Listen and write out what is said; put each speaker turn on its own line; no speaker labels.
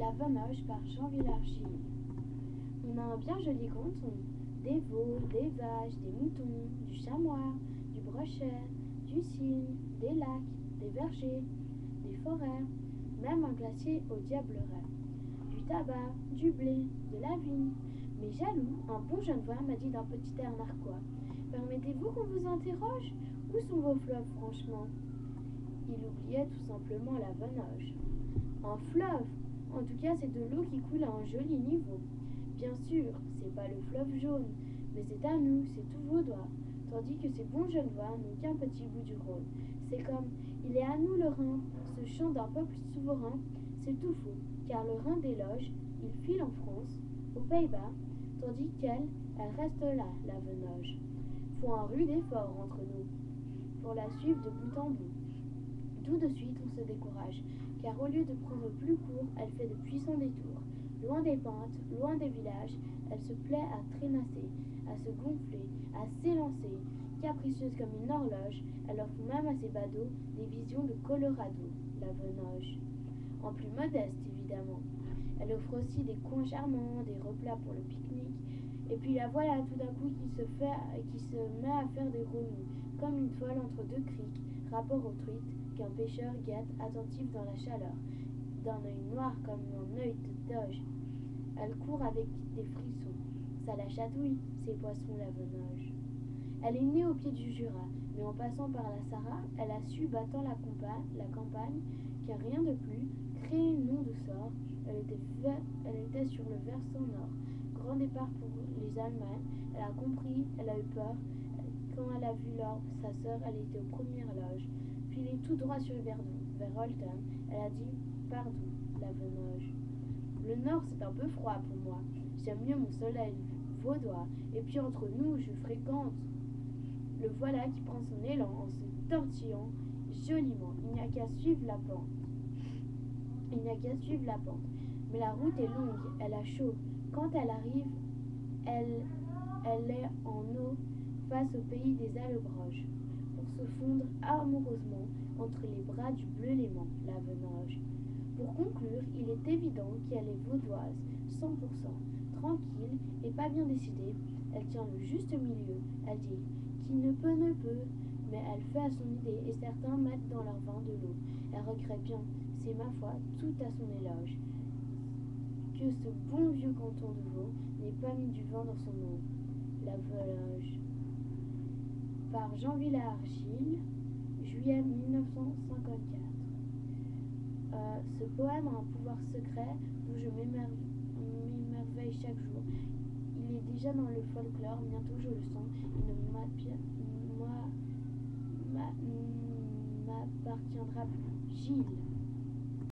La Venoge par Jean Villard-Gilles. On a un bien joli canton. Des veaux, des vaches, des moutons, du chamois, du brochet, du cygne, des lacs, des vergers, des forêts, même un glacier au diableret. Du tabac, du blé, de la vigne. Mais jaloux, un bon jeune voix m'a dit d'un petit air narquois. Permettez-vous qu'on vous interroge? Où sont vos fleuves, franchement? Il oubliait tout simplement la Venoge. Un fleuve? En tout cas, c'est de l'eau qui coule à un joli niveau. Bien sûr, c'est pas le fleuve jaune, mais c'est à nous, c'est tous vos doigts. Tandis que ces bons jeunes voix n'ont qu'un petit bout du Rhône. C'est comme il est à nous le Rhin, ce chant d'un peuple souverain. C'est tout faux, car le Rhin déloge, il file en France, aux Pays-Bas, tandis qu'elle, elle reste là, la Venoge. Faut un rude effort entre nous, pour la suivre de bout en bout. Tout de suite, on se décourage, car au lieu de prendre plus court, elle fait de puissants détours. Loin des pentes, loin des villages, elle se plaît à traînasser, à se gonfler, à s'élancer. Capricieuse comme une horloge, elle offre même à ses badauds des visions de Colorado, la Venoge. En plus modeste, évidemment. Elle offre aussi des coins charmants, des replats pour le pique-nique. Et puis la voilà tout d'un coup qui se met à faire des remous, comme une folle entre deux criques, rapport aux truites qu'un pêcheur guette attentif dans la chaleur, d'un œil noir comme un œil de doge. Elle court avec des frissons. Ça la chatouille, ces poissons la Venoge. Elle est née au pied du Jura, mais en passant par la Sarraz, elle a su, battant la campagne, qu'un rien de plus, créer une onde de sort. Elle était sur le versant nord. Grand départ pour les Allemagnes. Elle a compris, elle a eu peur. Quand elle a vu l'orbe, sa sœur, elle était aux premières loges. Puis elle est tout droit sur Verdun, vers Holton. Elle a dit pardon, la Venoge. Le nord, c'est un peu froid pour moi. J'aime mieux mon soleil vaudois. Et puis entre nous, je fréquente. Le voilà qui prend son élan en se tortillant joliment. Il n'y a qu'à suivre la pente. Mais la route est longue, elle a chaud. Quand elle arrive, elle est en eau face au pays des Allobroges, pour se fondre amoureusement entre les bras du bleu Léman, la Venoge. Pour conclure, il est évident qu'elle est vaudoise, 100%, tranquille et pas bien décidée. Elle tient le juste milieu. Elle dit qui ne peut ne peut, mais elle fait à son idée et certains mettent dans leur vin de l'eau. Elle regrette bien, c'est ma foi, tout à son éloge, que ce bon vieux canton de Vaud n'ait pas mis du vin dans son eau. La Venoge. Par Jean Villard-Gilles, juillet 1954. Ce poème a un pouvoir secret dont je m'émerveille chaque jour. Il est déjà dans le folklore, bientôt je le sens, il ne m'appartiendra plus. Gilles.